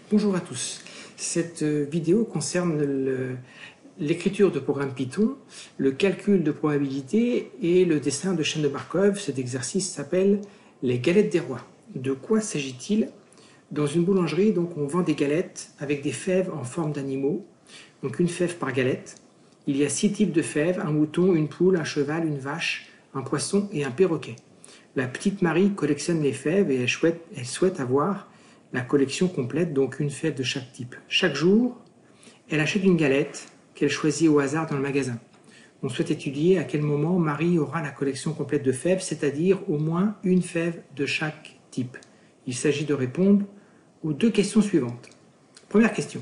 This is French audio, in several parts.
Bonjour à tous. Cette vidéo concerne l'écriture de programmes Python, le calcul de probabilité et le dessin de chaînes de Markov. Cet exercice s'appelle les galettes des rois. De quoi s'agit-il? Dans une boulangerie, donc, on vend des galettes avec des fèves en forme d'animaux, donc une fève par galette. Il y a 6 types de fèves, un mouton, une poule, un cheval, une vache, un poisson et un perroquet. La petite Marie collectionne les fèves et elle souhaite avoir la collection complète, donc une fève de chaque type. Chaque jour, elle achète une galette qu'elle choisit au hasard dans le magasin. On souhaite étudier à quel moment Marie aura la collection complète de fèves, c'est-à-dire au moins une fève de chaque type. Il s'agit de répondre aux 2 questions suivantes. Première question.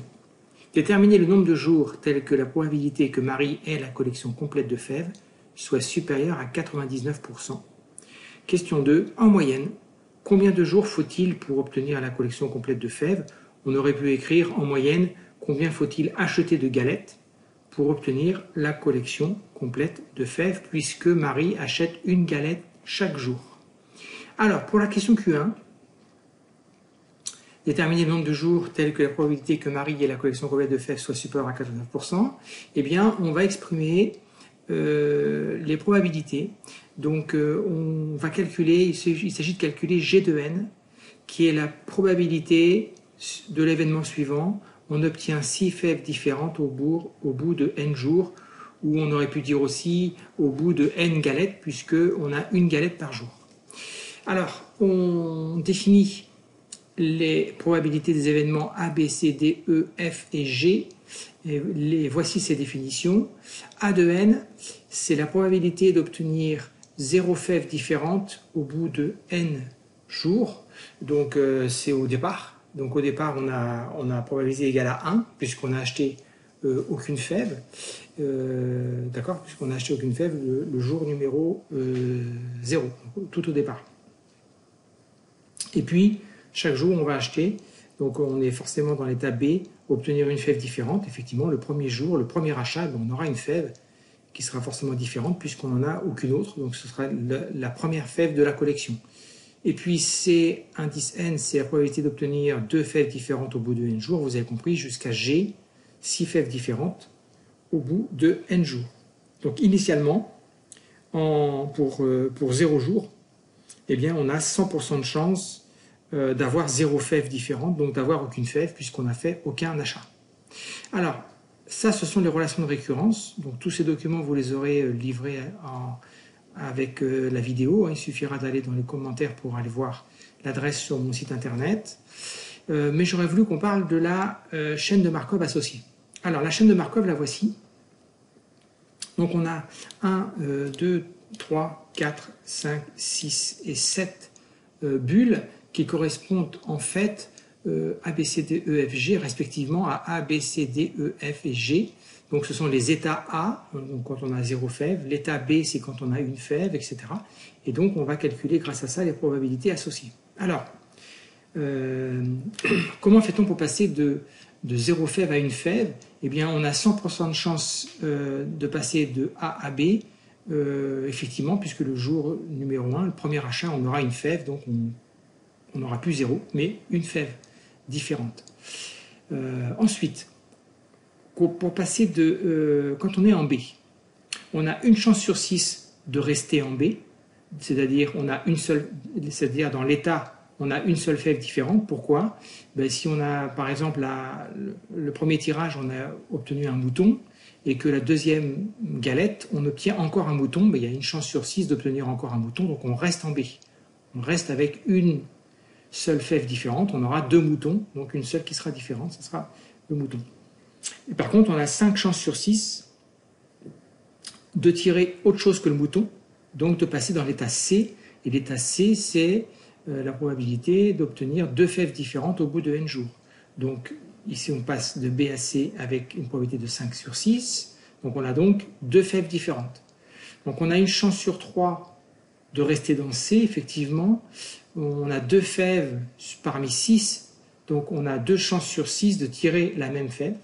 Déterminer le nombre de jours tel que la probabilité que Marie ait la collection complète de fèves soit supérieure à 99%. Question 2. En moyenne, combien de jours faut-il pour obtenir la collection complète de fèves? On aurait pu écrire en moyenne combien faut-il acheter de galettes pour obtenir la collection complète de fèves, puisque Marie achète une galette chaque jour. Alors, pour la question Q1, déterminer le nombre de jours tel que la probabilité que Marie ait la collection complète de fèves soit supérieure à 89%, eh bien, on va exprimer les probabilités. Donc, on va calculer, il s'agit de calculer G de n, qui est la probabilité de l'événement suivant. On obtient 6 fèves différentes au bout de n jours, ou on aurait pu dire aussi au bout de n galettes, puisqu'on a une galette par jour. Alors, on définit les probabilités des événements A, B, C, D, E, F et G. Et voici ces définitions. A de n, c'est la probabilité d'obtenir 0 fèves différentes au bout de n jours. Donc c'est au départ. Donc au départ, on a probabilité égale à 1, puisqu'on n'a acheté aucune fève. D'accord, puisqu'on n'a acheté aucune fève le jour numéro 0, tout au départ. Et puis, chaque jour, on va acheter. Donc on est forcément dans l'état B, obtenir une fève différente. Effectivement, le premier jour, le premier achat, on aura une fève qui sera forcément différente puisqu'on n'en a aucune autre. Donc ce sera la première fève de la collection. Et puis C indice N, c'est la probabilité d'obtenir 2 fèves différentes au bout de N jours. Vous avez compris, jusqu'à G, 6 fèves différentes au bout de N jours. Donc initialement, pour 0 jours, eh bien, on a 100% de chance d'avoir 0 fève différente, donc d'avoir aucune fève puisqu'on n'a fait aucun achat. Alors, ça, ce sont les relations de récurrence. Donc, tous ces documents, vous les aurez livrés avec la vidéo. Il suffira d'aller dans les commentaires pour aller voir l'adresse sur mon site internet. Mais j'aurais voulu qu'on parle de la chaîne de Markov associée. Alors, la chaîne de Markov, la voici. Donc, on a 1, 2, 3, 4, 5, 6 et 7 bulles qui correspondent en fait A, B, C, D, E, F, G, respectivement à A, B, C, D, E, F et G. Donc ce sont les états A, donc quand on a 0 fève, l'état B, c'est quand on a une fève, etc. Et donc on va calculer grâce à ça les probabilités associées. Alors, comment fait-on pour passer de 0 fève à une fève? Eh bien, on a 100% de chance de passer de A à B, effectivement, puisque le jour numéro 1, le premier achat, on aura une fève, donc on n'aura plus 0, mais une fève différente. Ensuite, pour passer quand on est en B, on a une chance sur 6 de rester en B, c'est-à-dire dans l'état, on a une seule fève différente. Pourquoi? Ben, si on a, par exemple, le premier tirage, on a obtenu un mouton, et que la deuxième galette, on obtient encore un mouton, ben, il y a une chance sur 6 d'obtenir encore un mouton, donc on reste en B. On reste avec une seule fève différente, on aura 2 moutons, donc une seule qui sera différente, ce sera le mouton. Et par contre, on a 5 chances sur 6 de tirer autre chose que le mouton, donc de passer dans l'état C, et l'état C, c'est la probabilité d'obtenir 2 fèves différentes au bout de n jours. Donc ici, on passe de B à C avec une probabilité de 5 sur 6, donc on a donc 2 fèves différentes. Donc on a une chance sur 3 de rester dans C, effectivement. On a 2 fèves parmi 6, donc on a 2 chances sur 6 de tirer la même fève,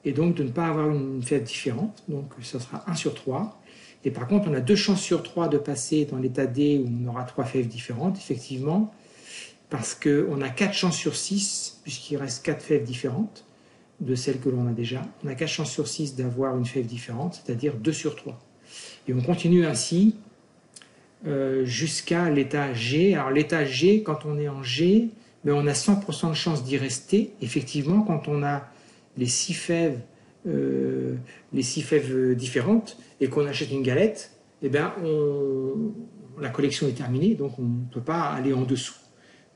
et donc de ne pas avoir une fève différente, donc ce sera 1 sur 3. Et par contre, on a 2 chances sur 3 de passer dans l'état D où on aura 3 fèves différentes, effectivement, parce qu'on a 4 chances sur 6 puisqu'il reste 4 fèves différentes de celles que l'on a déjà. On a 4 chances sur 6 d'avoir une fève différente, c'est-à-dire 2 sur 3. Et on continue ainsi jusqu'à l'état G. Alors l'état G, quand on est en G, ben on a 100% de chance d'y rester. Effectivement, quand on a les 6 fèves différentes et qu'on achète une galette, eh ben la collection est terminée, donc on ne peut pas aller en dessous.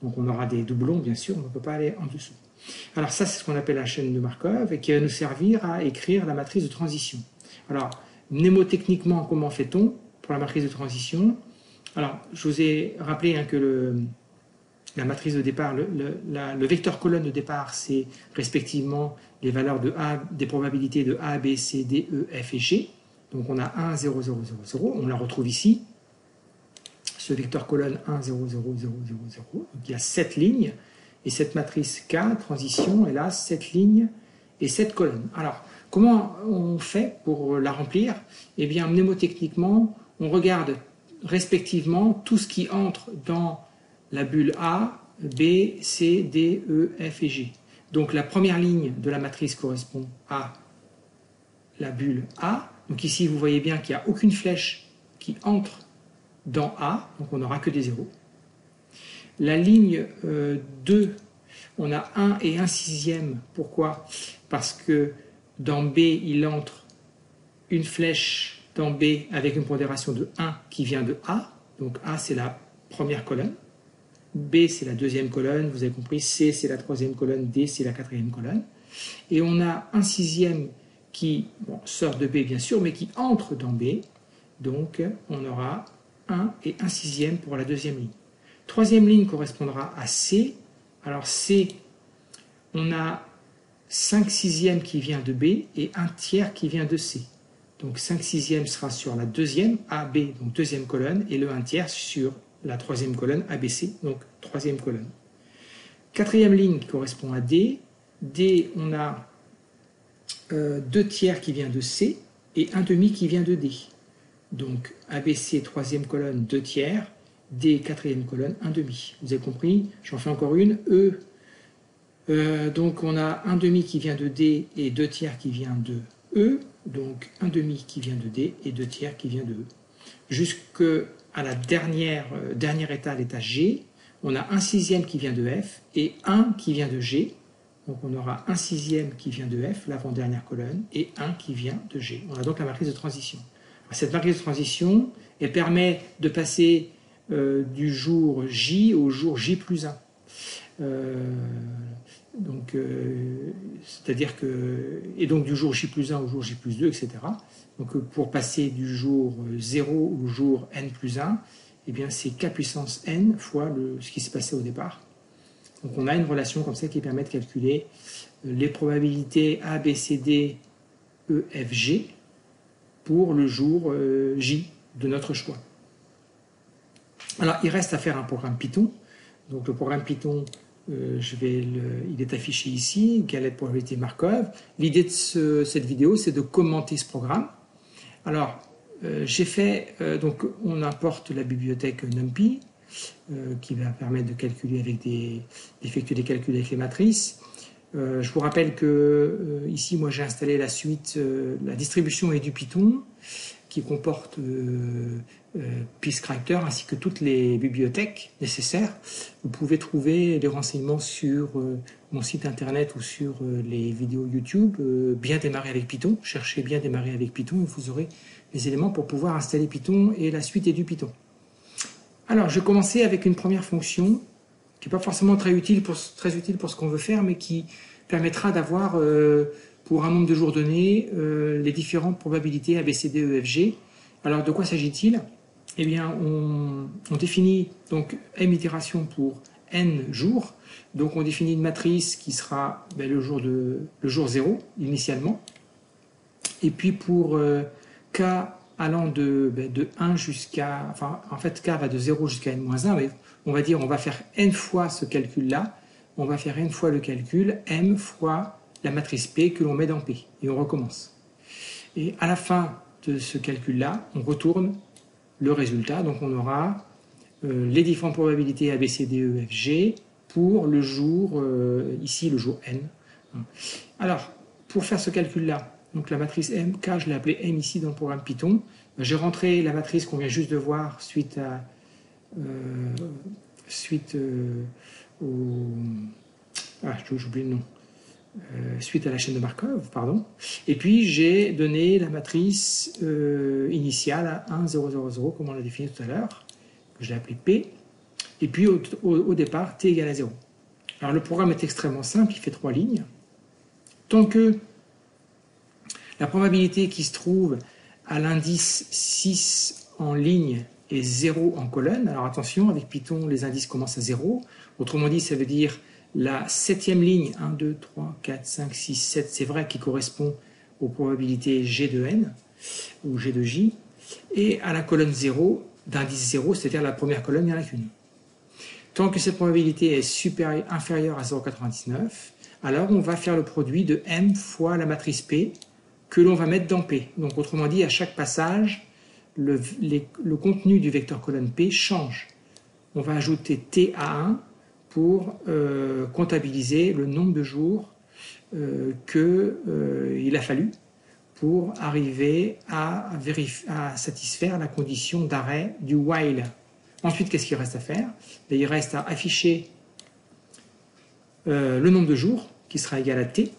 Donc on aura des doublons, bien sûr, mais on ne peut pas aller en dessous. Alors ça, c'est ce qu'on appelle la chaîne de Markov et qui va nous servir à écrire la matrice de transition. Alors, mnémotechniquement, comment fait-on pour la matrice de transition? Alors, je vous ai rappelé que la matrice de départ, le vecteur colonne de départ, c'est respectivement les valeurs des probabilités de A, B, C, D, E, F et G. Donc on a 1, 0, 0, 0, 0. On la retrouve ici. Ce vecteur colonne 1, 0, 0, 0, 0, 0. Donc il y a 7 lignes. Et cette matrice K, transition, elle a 7 lignes et 7 colonnes. Alors, comment on fait pour la remplir? Eh bien, mnémotechniquement, on regarde respectivement tout ce qui entre dans la bulle A, B, C, D, E, F et G. Donc la première ligne de la matrice correspond à la bulle A. Donc ici, vous voyez bien qu'il n'y a aucune flèche qui entre dans A, donc on n'aura que des zéros. La ligne 2, on a 1 et 1 sixième. Pourquoi? Parce que dans B, il entre une flèche dans B avec une pondération de 1 qui vient de A. Donc A, c'est la première colonne. B, c'est la deuxième colonne. Vous avez compris, C, c'est la troisième colonne. D, c'est la quatrième colonne. Et on a 1 sixième qui sort de B, bien sûr, mais qui entre dans B. Donc, on aura 1 et 1 sixième pour la deuxième ligne. Troisième ligne correspondra à C. Alors C, on a 5 sixièmes qui vient de B et 1 tiers qui vient de C. Donc 5 sixièmes sera sur la deuxième, AB, donc deuxième colonne, et le 1 tiers sur la troisième colonne, ABC, donc troisième colonne. Quatrième ligne qui correspond à D. D, on a 2 tiers qui vient de C et 1 demi qui vient de D. Donc ABC, troisième colonne, 2 tiers. D, quatrième colonne, 1 demi. Vous avez compris? J'en fais encore une. E. Donc on a 1 demi qui vient de D et 2 tiers qui vient de E. Donc 1 demi qui vient de D et 2 tiers qui vient de E. Jusqu'à la dernier état, l'état G, on a 1 sixième qui vient de F et 1 qui vient de G. Donc on aura 1 sixième qui vient de F, l'avant-dernière colonne, et 1 qui vient de G. On a donc la matrice de transition. Cette matrice de transition, elle permet de passer du jour J au jour J plus 1. C'est-à-dire que, et donc du jour J plus 1 au jour J plus 2, etc. Donc pour passer du jour 0 au jour N plus 1, eh bien c'est K puissance N fois ce qui s'est passé au départ. Donc on a une relation comme ça qui permet de calculer les probabilités A, B, C, D, E, F, G pour le jour J de notre choix. Alors, il reste à faire un programme Python. Donc, le programme Python, il est affiché ici, galette probabilité Markov. L'idée de cette vidéo, c'est de commenter ce programme. Alors, donc, on importe la bibliothèque NumPy, qui va permettre de calculer d'effectuer des calculs avec les matrices. Je vous rappelle que ici, moi, j'ai installé la suite, la distribution et du Python, qui comporte PyScripter ainsi que toutes les bibliothèques nécessaires. Vous pouvez trouver des renseignements sur mon site internet ou sur les vidéos YouTube. Bien démarrer avec Python. Cherchez bien démarrer avec Python et vous aurez les éléments pour pouvoir installer Python et la suite et du Python. Alors, je vais commencer avec une première fonction qui n'est pas forcément très utile pour ce qu'on veut faire, mais qui permettra d'avoir, pour un nombre de jours donné, les différentes probabilités A, B, C, D, E, F, G. Alors, de quoi s'agit-il? Eh bien, on définit donc M itérations pour N jours. Donc, on définit une matrice qui sera le jour 0, initialement. Et puis, pour K allant de 1 jusqu'à... Enfin, en fait, K va de 0 jusqu'à N-1, mais on va dire on va faire N fois ce calcul-là. On va faire N fois le calcul, M fois la matrice P que l'on met dans P. Et on recommence. Et à la fin de ce calcul-là, on retourne le résultat. Donc on aura les différentes probabilités A, B, C, D, E, F, G pour le jour, ici le jour n. Alors, pour faire ce calcul-là, donc la matrice MK, je l'ai appelée M ici dans le programme Python. J'ai rentré la matrice qu'on vient juste de voir suite au... Ah, j'oublie le nom. Suite à la chaîne de Markov, pardon. Et puis j'ai donné la matrice initiale à 1, 0, 0, 0, comme on l'a défini tout à l'heure, que je l'ai appelée P. Et puis au départ, T égale à 0. Alors le programme est extrêmement simple, il fait 3 lignes. Tant que la probabilité qui se trouve à l'indice 6 en ligne est 0 en colonne, alors attention, avec Python, les indices commencent à 0. Autrement dit, ça veut dire la 7e ligne, 1, 2, 3, 4, 5, 6, 7, c'est vrai, qui correspond aux probabilités G de N ou G de J. Et à la colonne 0, d'indice 0, c'est-à-dire la première colonne, il n'y en a qu'une. Tant que cette probabilité est inférieure à 0,99, alors on va faire le produit de M fois la matrice P que l'on va mettre dans P. Donc autrement dit, à chaque passage, le contenu du vecteur colonne P change. On va ajouter T à 1 pour comptabiliser le nombre de jours qu'il a fallu pour arriver à satisfaire la condition d'arrêt du while. Ensuite, qu'est-ce qu'il reste à faire? Il reste à afficher le nombre de jours qui sera égal à T.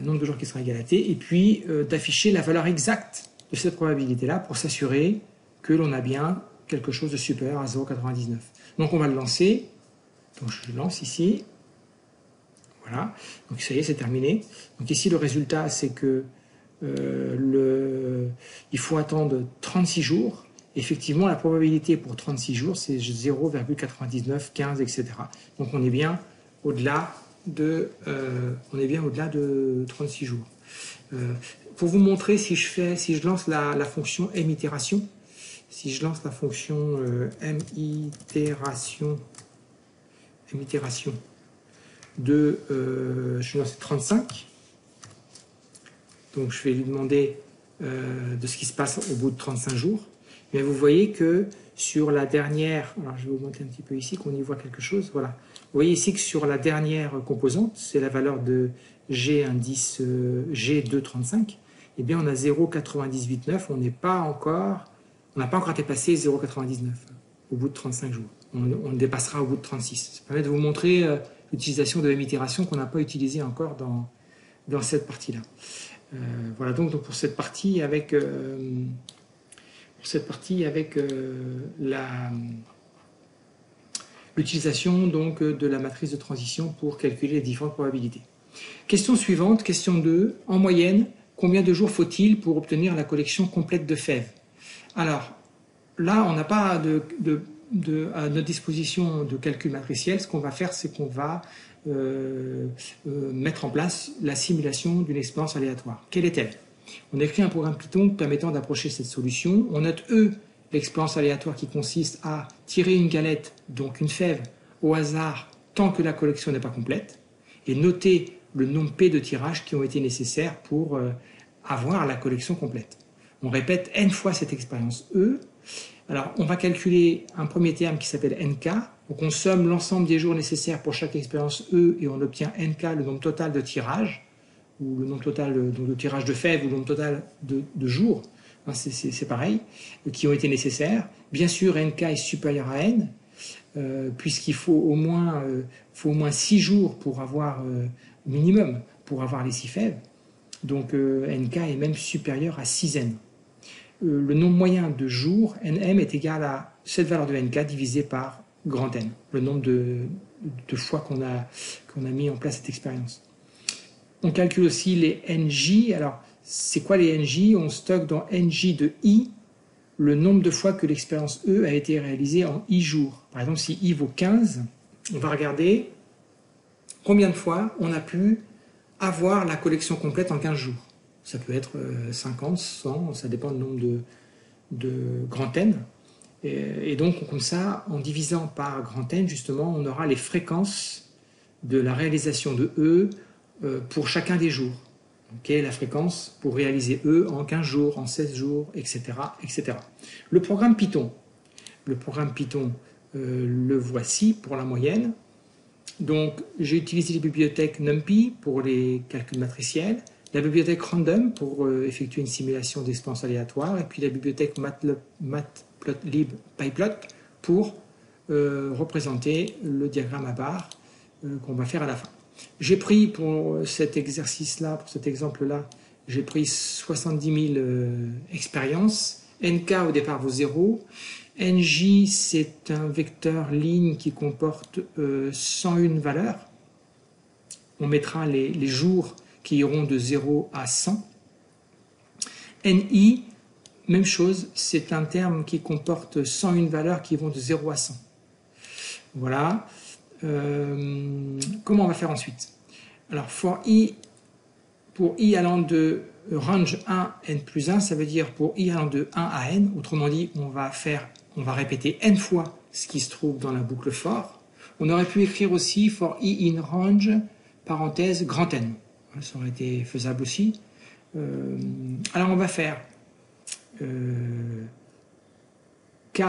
Nombre de jours qui sera égal à T. Et puis d'afficher la valeur exacte de cette probabilité-là pour s'assurer que l'on a bien quelque chose de supérieur à 0,99. Donc on va le lancer. Donc je le lance ici. Voilà. Donc ça y est, c'est terminé. Donc ici, le résultat, c'est que il faut attendre 36 jours. Effectivement, la probabilité pour 36 jours, c'est 0,99, 15, etc. Donc on est bien au-delà de 36 jours. Pour vous montrer, si je lance la fonction mitération, si je lance la fonction mitération de, je vais lancer 35, donc je vais lui demander de ce qui se passe au bout de 35 jours. Mais vous voyez que sur la dernière, alors je vais augmenter un petit peu ici, qu'on y voit quelque chose, voilà. Vous voyez ici que sur la dernière composante, c'est la valeur de G indice G235, eh bien on a 0,989, on n'a pas encore dépassé 0,99 au bout de 35 jours. On le dépassera au bout de 36. Ça permet de vous montrer l'utilisation de l'itération qu'on n'a pas utilisée encore dans cette partie-là. Voilà donc pour cette partie avec l'utilisation donc de la matrice de transition pour calculer les différentes probabilités. Question suivante, question 2. En moyenne, combien de jours faut-il pour obtenir la collection complète de fèves? Alors, là, on n'a pas à notre disposition de calcul matriciel. Ce qu'on va faire, c'est qu'on va mettre en place la simulation d'une expérience aléatoire. Quelle est-elle? On écrit un programme Python permettant d'approcher cette solution. On note l'expérience aléatoire qui consiste à tirer une galette, donc une fève, au hasard tant que la collection n'est pas complète, et noter le nombre P de tirages qui ont été nécessaires pour avoir la collection complète. On répète n fois cette expérience E. Alors, on va calculer un premier terme qui s'appelle NK. Donc, on somme l'ensemble des jours nécessaires pour chaque expérience E et on obtient NK, le nombre total de tirages, ou le nombre total de tirages de fèves, ou le nombre total de jours. Hein, c'est pareil, qui ont été nécessaires. Bien sûr, NK est supérieur à N, puisqu'il faut au moins 6 jours pour avoir, minimum, pour avoir les 6 fèves. Donc, NK est même supérieur à 6N. Le nombre moyen de jours, Nm, est égal à cette valeur de Nk divisé par grand N, le nombre de fois qu'on a mis en place cette expérience. On calcule aussi les Nj. Alors, c'est quoi les Nj? On stocke dans Nj de I le nombre de fois que l'expérience E a été réalisée en I jours. Par exemple, si I vaut 15, on va regarder combien de fois on a pu avoir la collection complète en 15 jours. Ça peut être 50, 100, ça dépend du nombre de grand N. Et donc, comme ça, en divisant par grand N, justement, on aura les fréquences de la réalisation de E pour chacun des jours. Quelle est la fréquence pour réaliser E en 15 jours, en 16 jours, etc., etc. Le programme Python le voici pour la moyenne. Donc j'ai utilisé les bibliothèques NumPy pour les calculs matriciels, la bibliothèque Random pour effectuer une simulation d'expérience aléatoire, et puis la bibliothèque Matplotlib PyPlot pour représenter le diagramme à barres qu'on va faire à la fin. J'ai pris pour cet exercice-là, pour cet exemple-là, j'ai pris 70 000 expériences. NK au départ vaut 0. NJ, c'est un vecteur ligne qui comporte 101 valeurs. On mettra les jours qui iront de 0 à 100. NI, même chose, c'est un terme qui comporte 101 valeurs qui vont de 0 à 100. Voilà. Comment on va faire ensuite? Alors, pour i allant de range 1, n plus 1, ça veut dire pour i allant de 1 à n, autrement dit, on va répéter n fois ce qui se trouve dans la boucle for. On aurait pu écrire aussi for i in range, parenthèse, grand N. Ça aurait été faisable aussi. Alors on va faire k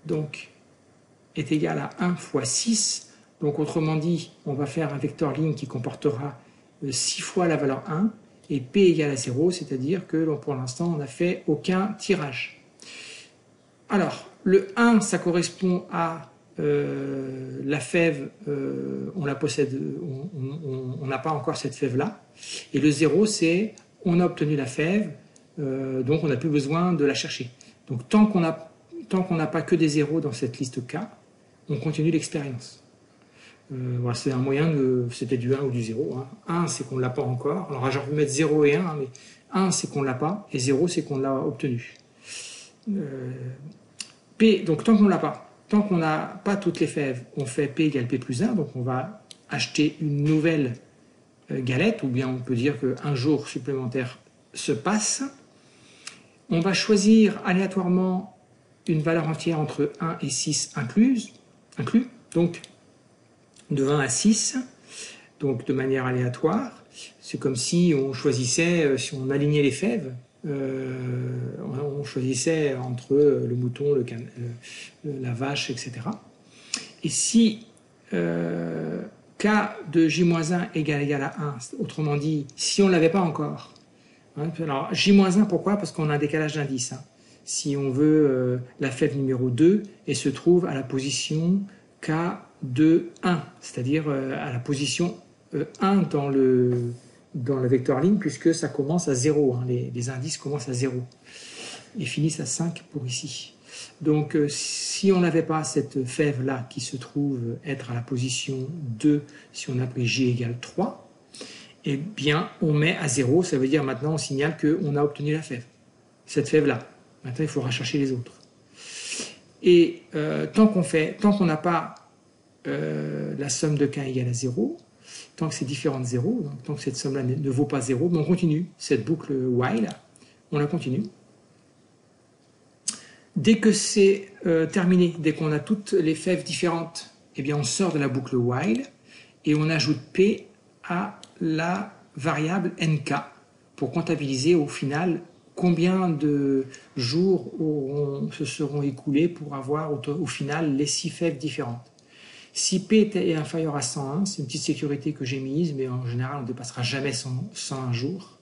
donc est égal à 1 fois 6. Donc autrement dit, on va faire un vecteur ligne qui comportera 6 fois la valeur 1 et p égale à 0, c'est-à-dire que pour l'instant on n'a fait aucun tirage. Alors, le 1, ça correspond à la fève, on la possède, on n'a pas encore cette fève-là. Et le 0, c'est on a obtenu la fève, donc on n'a plus besoin de la chercher. Donc tant qu'on n'a pas que des 0 dans cette liste K, on continue l'expérience. Voilà, c'est un moyen c'était du 1 ou du 0. Hein. 1, c'est qu'on ne l'a pas encore. Alors j'aurais pu mettre 0 et 1, hein, mais 1, c'est qu'on ne l'a pas, et 0, c'est qu'on l'a obtenu. P, donc tant qu'on ne l'a pas, tant qu'on n'a pas toutes les fèves, on fait P égale P plus 1, donc on va acheter une nouvelle galette, ou bien on peut dire qu'un jour supplémentaire se passe. On va choisir aléatoirement une valeur entière entre 1 et 6 inclus, donc de 1 à 6, donc de manière aléatoire. C'est comme si on choisissait, si on alignait les fèves, on choisissait entre le mouton, la vache, etc. Et si k de j-1 égale à 1, autrement dit, si on ne l'avait pas encore, hein, alors j-1, pourquoi? Parce qu'on a un décalage d'indice. Hein. Si on veut la fève numéro 2, elle se trouve à la position k de 1, c'est-à-dire à la position 1 dans le vecteur ligne, puisque ça commence à 0, hein, les indices commencent à 0 et finissent à 5 pour ici. Donc si on n'avait pas cette fève-là qui se trouve être à la position 2, si on a pris j égale 3, eh bien on met à 0, ça veut dire maintenant on signale qu'on a obtenu la fève, cette fève-là. Maintenant il faudra chercher les autres. Et tant qu'on n'a pas la somme de k égale à 0, tant que c'est différent de 0, donc tant que cette somme-là ne vaut pas 0, on continue cette boucle while, on la continue. Dès que c'est terminé, dès qu'on a toutes les fèves différentes, eh bien on sort de la boucle while et on ajoute p à la variable nk pour comptabiliser au final combien de jours se seront écoulés pour avoir au final les 6 fèves différentes. Si P est inférieur à 101, c'est une petite sécurité que j'ai mise, mais en général on ne dépassera jamais 101 jours.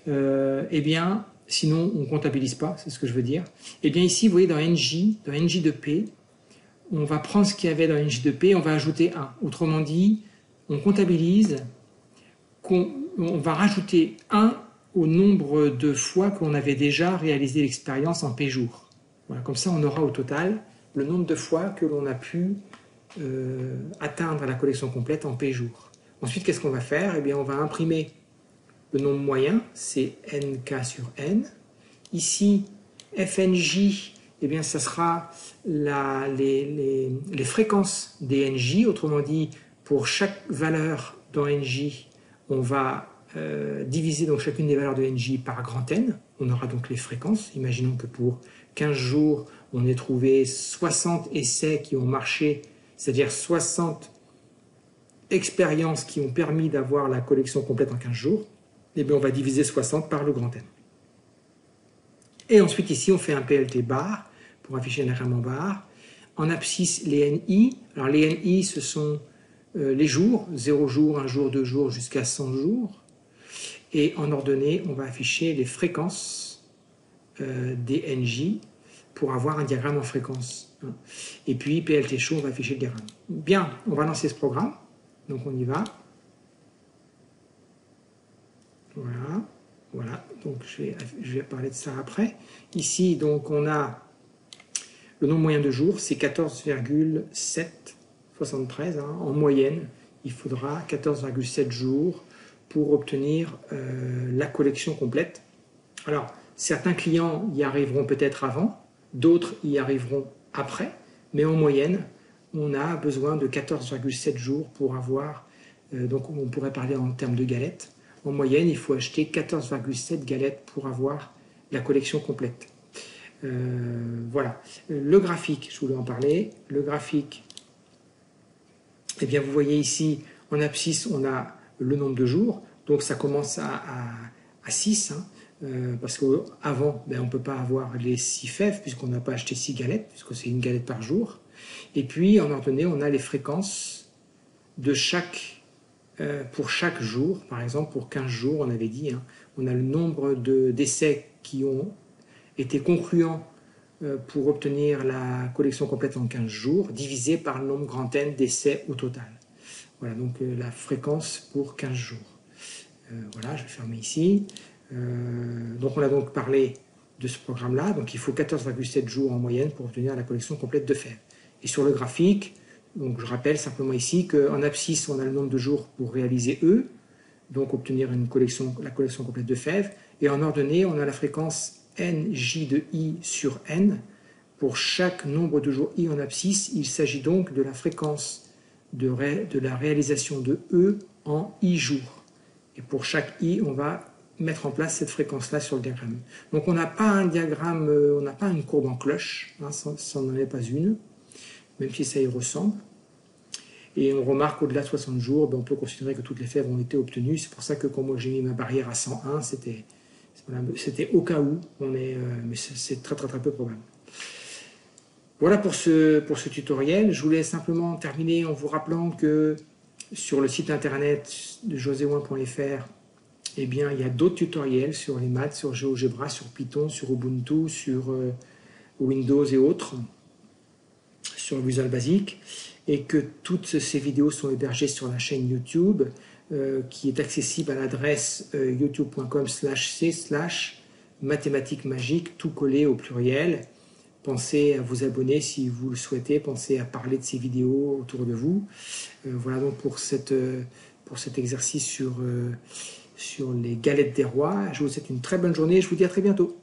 Eh bien, sinon on ne comptabilise pas, c'est ce que je veux dire. Eh bien ici, vous voyez dans NJ de P, on va prendre ce qu'il y avait dans NJ de P et on va ajouter 1. Autrement dit, on comptabilise, on va rajouter 1 au nombre de fois qu'on avait déjà réalisé l'expérience en P jours. Voilà, comme ça on aura au total le nombre de fois que l'on a pu atteindre la collection complète en P jours. Ensuite, qu'est-ce qu'on va faire? Eh bien, on va imprimer le nombre moyen, c'est nk sur n. Ici, fnj, eh bien, ça sera les fréquences des nj. Autrement dit, pour chaque valeur dans nj, on va diviser donc chacune des valeurs de nj par grand N. On aura donc les fréquences. Imaginons que pour 15 jours, on ait trouvé 60 essais qui ont marché, c'est-à-dire 60 expériences qui ont permis d'avoir la collection complète en 15 jours, et bien on va diviser 60 par le grand N. Et ensuite ici on fait un PLT bar pour afficher un diagramme en barre. En abscisse, les NI. Alors les NI, ce sont les jours, 0 jours, 1 jour, 2 jours, jusqu'à 100 jours. Et en ordonnée, on va afficher les fréquences des NJ pour avoir un diagramme en fréquence. Et puis PLT chaud, on va afficher le diagramme. Bien, on va lancer ce programme. Donc on y va. Voilà, voilà. Donc je vais parler de ça après. Ici, donc on a le nombre moyen de jours, c'est 14,773. En moyenne, il faudra 14,7 jours pour obtenir la collection complète. Alors, certains clients y arriveront peut-être avant, d'autres y arriveront après, mais en moyenne, on a besoin de 14,7 jours pour avoir, donc on pourrait parler en termes de galettes. En moyenne, il faut acheter 14,7 galettes pour avoir la collection complète. Voilà. Le graphique, je voulais en parler. Le graphique, eh bien, vous voyez ici, en abscisse, on a le nombre de jours. Donc, ça commence à 6, parce qu'avant, on ne peut pas avoir les 6 fèves, puisqu'on n'a pas acheté 6 galettes, puisque c'est une galette par jour. Et puis, en ordonnée, on a les fréquences de pour chaque jour. Par exemple, pour 15 jours, on avait dit, on a le nombre d'essais qui ont été concluants pour obtenir la collection complète en 15 jours, divisé par le nombre grand N d'essais au total. Voilà, donc la fréquence pour 15 jours. Voilà, je vais fermer ici. Donc on a donc parlé de ce programme-là. Donc il faut 14,7 jours en moyenne pour obtenir la collection complète de fèves. Et sur le graphique, donc je rappelle simplement ici qu'en abscisse, on a le nombre de jours pour réaliser E, donc obtenir la collection complète de fèves. Et en ordonnée, on a la fréquence NJ de I sur N. Pour chaque nombre de jours I en abscisse, il s'agit donc de la fréquence de la réalisation de E en I jours. Et pour chaque I, on va mettre en place cette fréquence-là sur le diagramme. Donc on n'a pas un diagramme, on n'a pas une courbe en cloche, ça n'en est pas une, même si ça y ressemble. Et on remarque qu'au-delà de 60 jours, on peut considérer que toutes les fèves ont été obtenues. C'est pour ça que quand moi j'ai mis ma barrière à 101, c'était au cas où, mais c'est très peu probable. Voilà pour ce tutoriel. Je voulais simplement terminer en vous rappelant que sur le site internet de joséouin.fr, eh bien, il y a d'autres tutoriels sur les maths, sur GeoGebra, sur Python, sur Ubuntu, sur Windows et autres, sur Visual Basic, et que toutes ces vidéos sont hébergées sur la chaîne YouTube, qui est accessible à l'adresse youtube.com/c/mathématiques magiques, tout collé au pluriel. Pensez à vous abonner si vous le souhaitez, pensez à parler de ces vidéos autour de vous. Voilà donc pour cet exercice sur les galettes des rois. Je vous souhaite une très bonne journée et je vous dis à très bientôt.